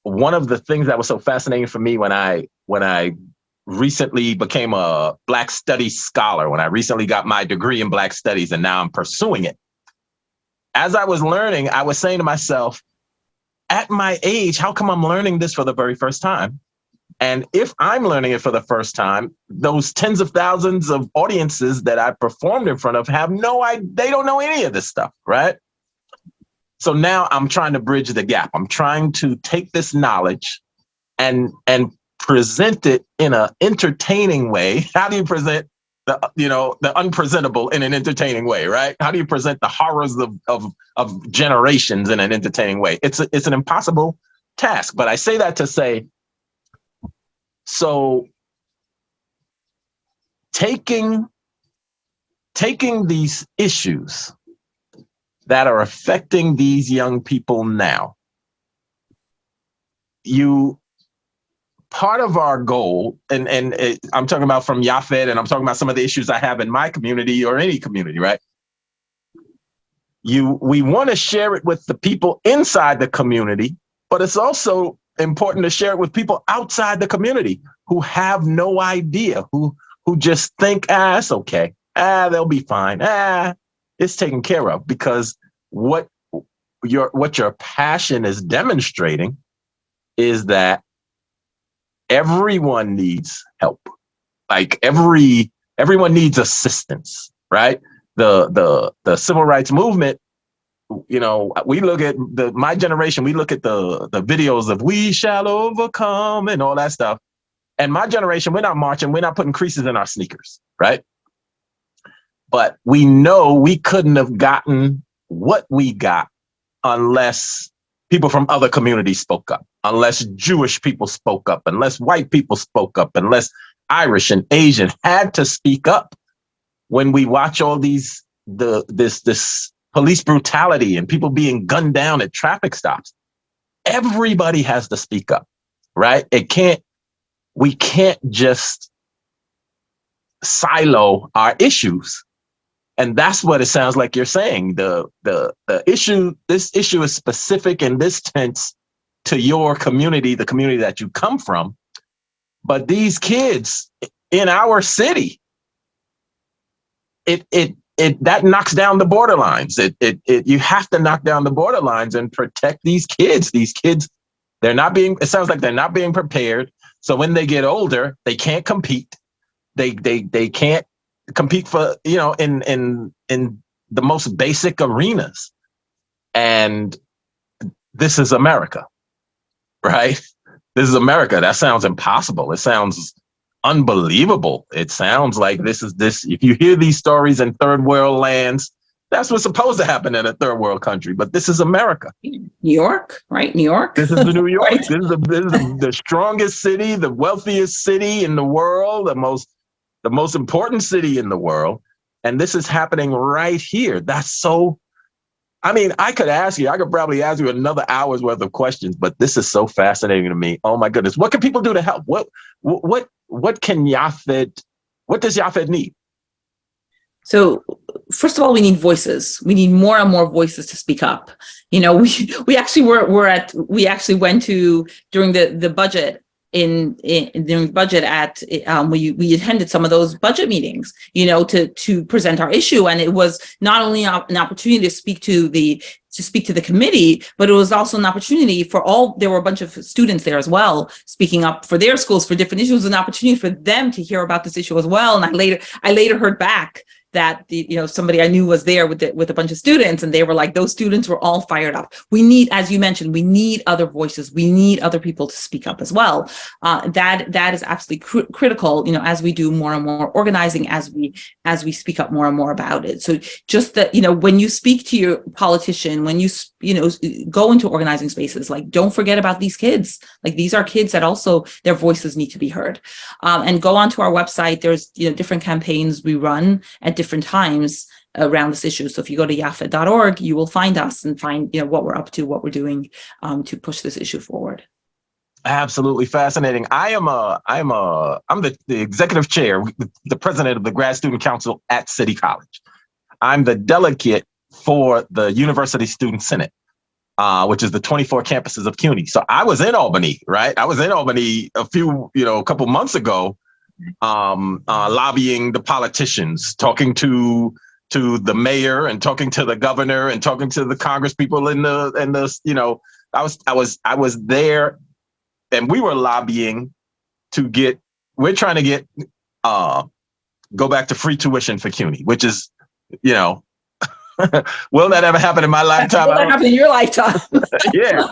one of the things that was so fascinating for me when I recently became a Black Studies scholar, when I recently got my degree in Black Studies, and now I'm pursuing it. As I was learning, I was saying to myself, at my age, how come I'm learning this for the very first time? And if I'm learning it for the first time, those tens of thousands of audiences that I performed in front of have no idea, they don't know any of this stuff, right? So now I'm trying to bridge the gap. I'm trying to take this knowledge and present it in an entertaining way. How do you present the unpresentable in an entertaining way, right? How do you present the horrors of generations in an entertaining way? It's an impossible task, but I say that to say, so taking these issues that are affecting these young people now, part of our goal, and I'm talking about from Yaffed, and I'm talking about some of the issues I have in my community or any community, right? We want to share it with the people inside the community, but it's also important to share it with people outside the community who have no idea, who just think, it's okay, they'll be fine, it's taken care of, because what your passion is demonstrating is that everyone needs help. Like everyone needs assistance, right? The civil rights movement, we look at my generation, we look at the videos of "We Shall Overcome" and all that stuff. And my generation, we're not marching, we're not putting creases in our sneakers, right? But we know we couldn't have gotten what we got unless people from other communities spoke up, unless Jewish people spoke up, unless white people spoke up, unless Irish and Asian had to speak up. When we watch all this police brutality and people being gunned down at traffic stops, everybody has to speak up, right? We can't just silo our issues. And that's what it sounds like you're saying. This issue is specific in this sense to your community, the community that you come from. But these kids in our city, that knocks down the borderlines. You have to knock down the borderlines and protect these kids. These kids, it sounds like they're not being prepared. So when they get older, they can't compete. They can't compete for, in the most basic arenas. And this is America, right? This is America. That sounds impossible. It sounds unbelievable. It sounds like this. If you hear these stories in third world lands, that's what's supposed to happen in a third world country. But this is America. New York, right? New York. This is the New York. Right. This is the strongest city, the wealthiest city in the world, the most important city in the world. And this is happening right here. That's so, I could probably ask you another hour's worth of questions, but this is so fascinating to me. Oh my goodness. What can people do to help? What does Yaffed need? So first of all, we need voices. We need more and more voices to speak up. We actually went to during the budget during the budget we attended some of those budget meetings, to present our issue. And it was not only an opportunity to speak to the committee, but it was also an opportunity there were a bunch of students there as well, speaking up for their schools for different issues, an opportunity for them to hear about this issue as well. And I later heard back, that somebody I knew was there with a bunch of students, and they were like, those students were all fired up. We need, as you mentioned, we need other voices. We need other people to speak up as well. That is absolutely critical, as we do more and more organizing, as we speak up more and more about it. So just that, when you speak to your politician, when you go into organizing spaces, like, don't forget about these kids. Like, these are kids that also, their voices need to be heard. And go onto our website. There's different campaigns we run at different times around this issue. So if you go to yaffed.org, you will find us and find what we're up to, what we're doing to push this issue forward. Absolutely fascinating. I'm the executive chair, the president of the Grad Student Council at City College. I'm the delegate for the University Student Senate, which is the 24 campuses of CUNY. So I was in Albany, right? I was in Albany a couple months ago, lobbying the politicians, talking to the mayor and talking to the governor and talking to the Congress people I was there, and we were lobbying we're trying to get go back to free tuition for CUNY, which is, will that ever happen in my lifetime? Will that happen in your lifetime? Yeah.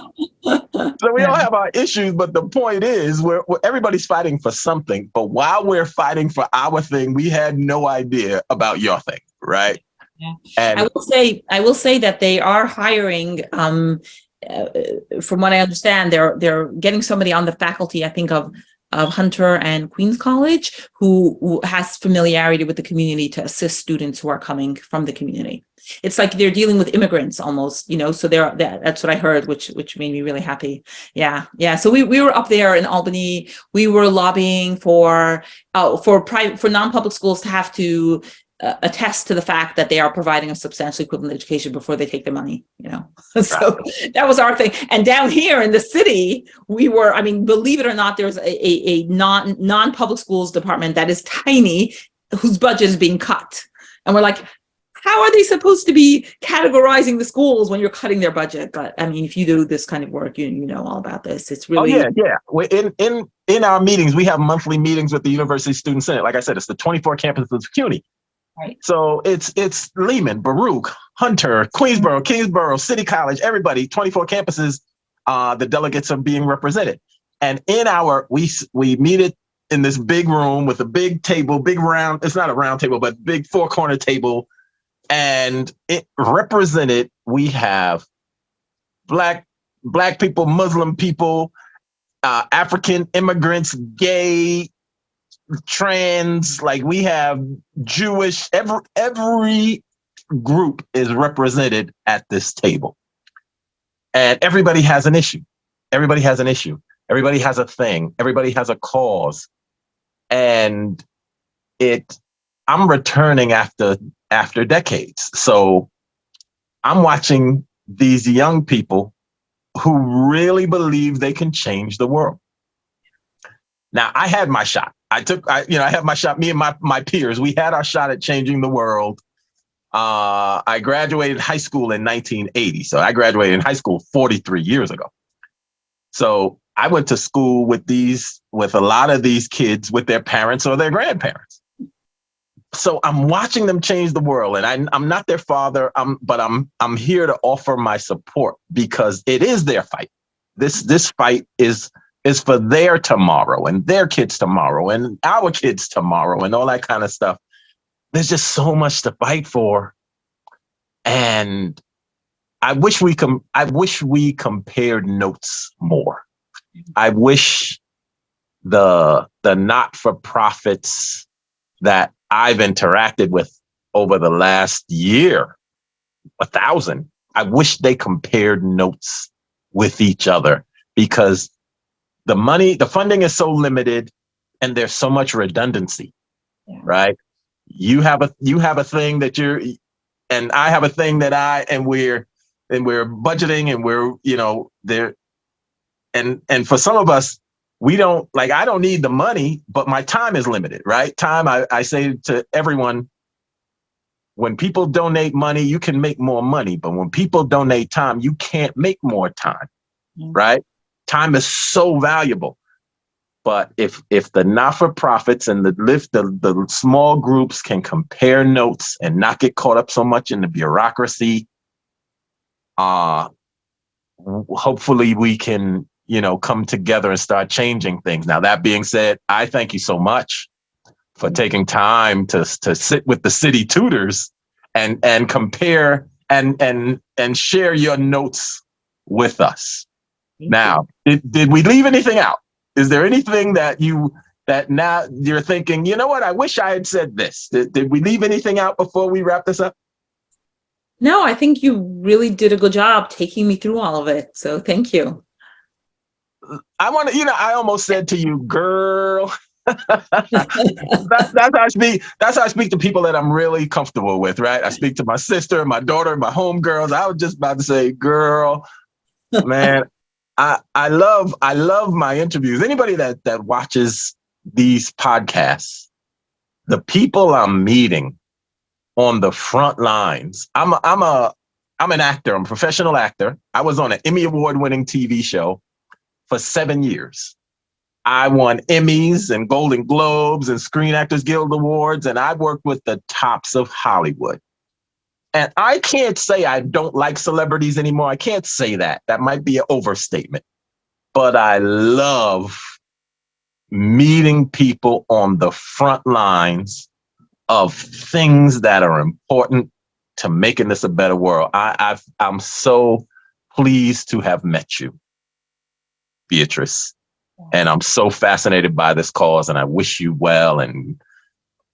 So we all have our issues, but the point is, everybody's fighting for something. But while we're fighting for our thing, we had no idea about your thing, right? Yeah. And I will say that they are hiring. From what I understand, they're getting somebody on the faculty, I think, of Hunter and Queens College, who has familiarity with the community to assist students who are coming from the community. It's like they're dealing with immigrants almost, so that's what I heard, which made me really happy. Yeah. So we were up there in Albany. We were lobbying for non-public schools to have to attest to the fact that they are providing a substantially equivalent education before they take the money, So that was our thing. And down here in the city, we were, believe it or not, there's a non-public schools department that is tiny, whose budget is being cut. And we're like, how are they supposed to be categorizing the schools when you're cutting their budget? But if you do this kind of work, you know all about this. It's really In our meetings, we have monthly meetings with the University Student Senate. Like I said, it's the 24 campuses of CUNY. Right. So it's Lehman, Baruch, Hunter, Kingsborough, City College, everybody, 24 campuses. The delegates are being represented, and we meet it in this big room with a big table, big round. It's not a round table, but big 4-corner table. And it represented, we have black people, Muslim people, African immigrants, gay, trans, like we have Jewish, every group is represented at this table. And everybody has an issue. Everybody has an issue. Everybody has a thing. Everybody has a cause. And I'm returning after decades. So I'm watching these young people who really believe they can change the world. Now, I had my shot. I had my shot. Me and my peers, we had our shot at changing the world. I graduated high school in 1980. So I graduated in high school 43 years ago. So I went to school with a lot of these kids with their parents or their grandparents. So I'm watching them change the world, and I'm not their father. But I'm here to offer my support because it is their fight. This fight is for their tomorrow and their kids tomorrow and our kids tomorrow and all that kind of stuff. There's just so much to fight for, and I wish we compared notes more. I wish the not-for-profits that I've interacted with over the last year, 1,000, I wish they compared notes with each other, because the funding is so limited and there's so much redundancy, right? You have a thing that and I have a thing that and we're budgeting, and we're, there. And for some of us, I don't need the money, but my time is limited, right? Time, I say to everyone, when people donate money, you can make more money, but when people donate time, you can't make more time, right? Time is so valuable. But if the not-for-profits and the small groups can compare notes and not get caught up so much in the bureaucracy, hopefully we can, come together and start changing things. Now, that being said, I thank you so much for taking time to sit with the city tutors and compare and share your notes with us. Now, did we leave anything out? Is there anything that now you're thinking, you know what, I wish I had said this? Did we leave anything out before we wrap this up? No, I think you really did a good job taking me through all of it. So thank you. I want to, I almost said to you, girl. That's how I speak. That's how I speak to people that I'm really comfortable with, right? I speak to my sister, my daughter, my homegirls. I was just about to say, girl, man, I love my interviews. Anybody that watches these podcasts, the people I'm meeting on the front lines. I'm an actor. I'm a professional actor. I was on an Emmy Award-winning TV show for 7 years. I won Emmys and Golden Globes and Screen Actors Guild Awards, and I worked with the tops of Hollywood. And I can't say I don't like celebrities anymore. I can't say that. That might be an overstatement. But I love meeting people on the front lines of things that are important to making this a better world. I'm so pleased to have met you, Beatrice. And I'm so fascinated by this cause, and I wish you well and,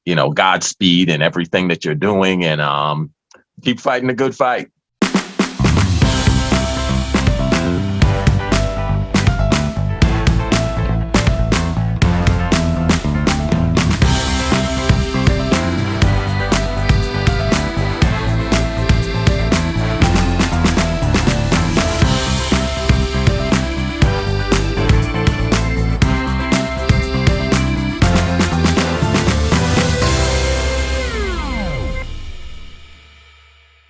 Godspeed and everything that you're doing, and keep fighting the good fight.